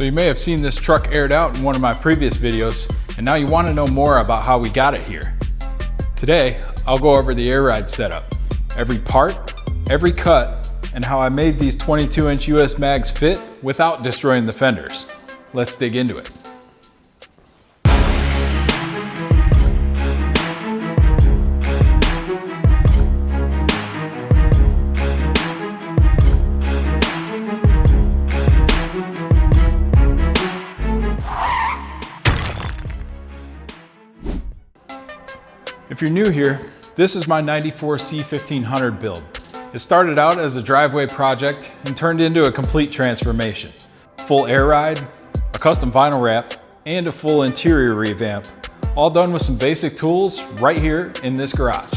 So you may have seen this truck aired out in one of my previous videos, and now you want to know more about how we got it here. Today, I'll go over the air ride setup, every part, every cut, and how I made these 22-inch US mags fit without destroying the fenders. Let's dig into it. If you're new here, this is my 94 C1500 build. It started out as a driveway project and turned into a complete transformation. Full air ride, a custom vinyl wrap, and a full interior revamp, all done with some basic tools right here in this garage.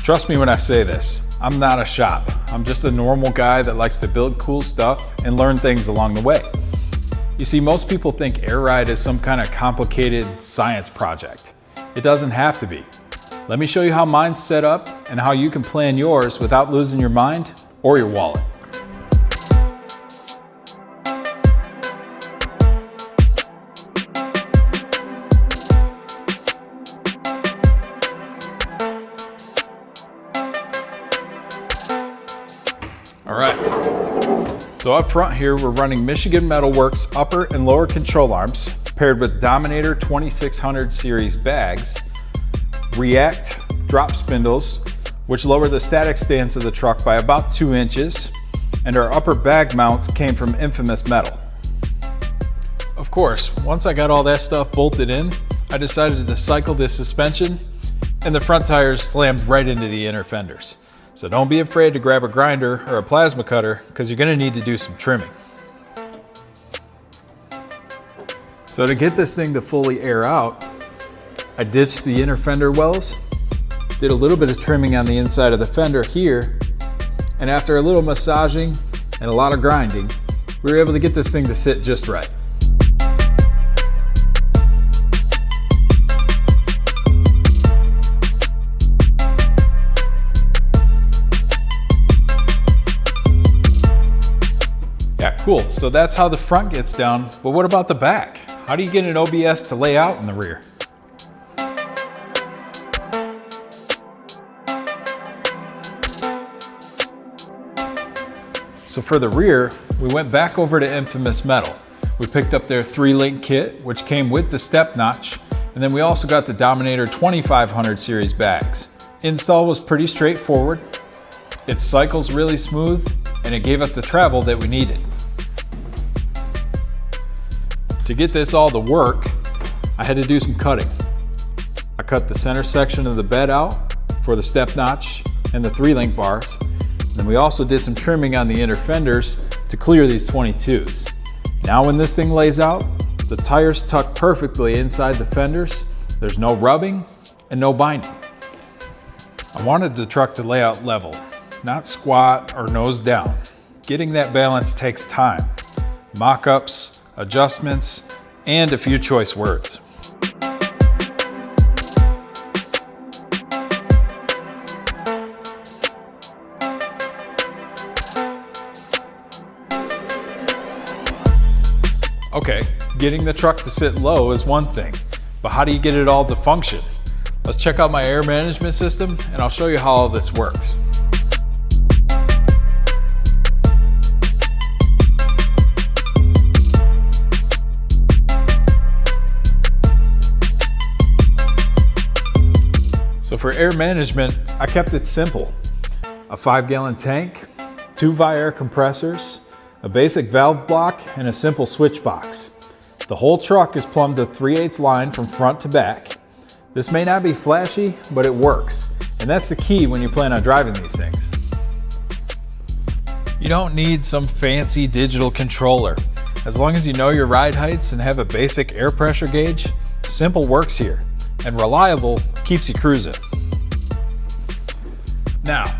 Trust me when I say this, I'm not a shop. I'm just a normal guy that likes to build cool stuff and learn things along the way. You see, most people think air ride is some kind of complicated science project. It doesn't have to be. Let me show you how mine's set up and how you can plan yours without losing your mind or your wallet. All right, so up front here, we're running Michigan Metal Works upper and lower control arms paired with Dominator 2600 series bags, React drop spindles, which lower the static stance of the truck by about 2 inches, and our upper bag mounts came from Nfamus Metal. Of course, once I got all that stuff bolted in, I decided to cycle this suspension, and the front tires slammed right into the inner fenders. So don't be afraid to grab a grinder or a plasma cutter because you're going to need to do some trimming. So to get this thing to fully air out, I ditched the inner fender wells, did a little bit of trimming on the inside of the fender here, and after a little massaging and a lot of grinding, we were able to get this thing to sit just right. Cool, so that's how the front gets down, but what about the back? How do you get an OBS to lay out in the rear? So for the rear, we went back over to Nfamus Metal. We picked up their 3-link kit, which came with the step notch, and then we also got the Dominator 2500 series bags. Install was pretty straightforward, its cycle's really smooth, and it gave us the travel that we needed. To get this all to work, I had to do some cutting. I cut the center section of the bed out for the step notch and the 3-link bars. Then we also did some trimming on the inner fenders to clear these 22's. Now when this thing lays out, the tires tuck perfectly inside the fenders. There's no rubbing and no binding. I wanted the truck to lay out level, not squat or nose down. Getting that balance takes time. Mock-ups, adjustments, and a few choice words. Okay, getting the truck to sit low is one thing, but how do you get it all to function? Let's check out my air management system and I'll show you how all this works. So for air management, I kept it simple. A 5-gallon tank, 2 Viair compressors, a basic valve block, and a simple switch box. The whole truck is plumbed to 3/8 line from front to back. This may not be flashy, but it works. And that's the key when you plan on driving these things. You don't need some fancy digital controller. As long as you know your ride heights and have a basic air pressure gauge, simple works here. And reliable keeps you cruising. Now,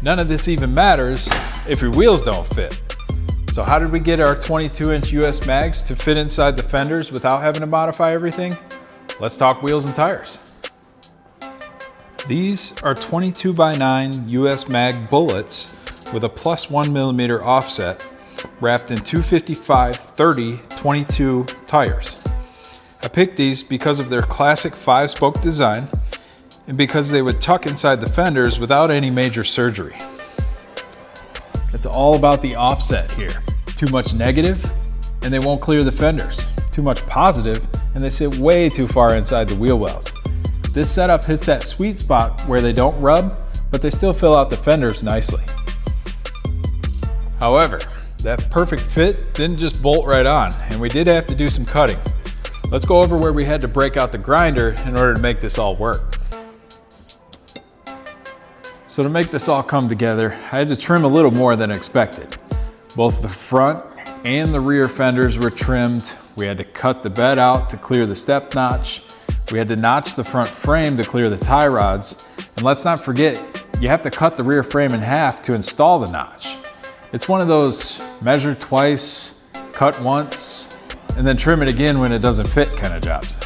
none of this even matters if your wheels don't fit. So how did we get our 22-inch US mags to fit inside the fenders without having to modify everything? Let's talk wheels and tires. These are 22x9 US mag bullets with a +1mm offset wrapped in 255/30/22 tires. I picked these because of their classic 5-spoke design and because they would tuck inside the fenders without any major surgery. It's all about the offset here. Too much negative and they won't clear the fenders. Too much positive and they sit way too far inside the wheel wells. This setup hits that sweet spot where they don't rub, but they still fill out the fenders nicely. However, that perfect fit didn't just bolt right on, and we did have to do some cutting. Let's go over where we had to break out the grinder in order to make this all work. So to make this all come together, I had to trim a little more than expected. Both the front and the rear fenders were trimmed. We had to cut the bed out to clear the step notch. We had to notch the front frame to clear the tie rods. And let's not forget, you have to cut the rear frame in half to install the notch. It's one of those measure twice, cut once, and then trim it again when it doesn't fit kind of jobs.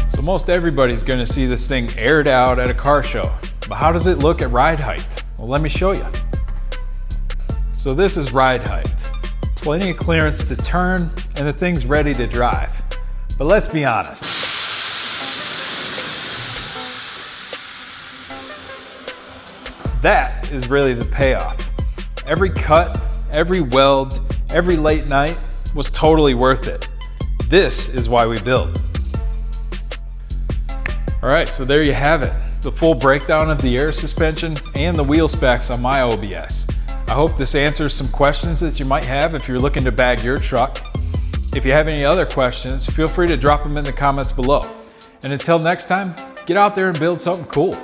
So most everybody's gonna see this thing aired out at a car show, but how does it look at ride height? Well, let me show you. So this is ride height. Plenty of clearance to turn, and the thing's ready to drive. But let's be honest. That is really the payoff. Every cut, every weld, every late night was totally worth it. This is why we build. All right, so there you have it. The full breakdown of the air suspension and the wheel specs on my OBS. I hope this answers some questions that you might have if you're looking to bag your truck. If you have any other questions, feel free to drop them in the comments below. And until next time, get out there and build something cool.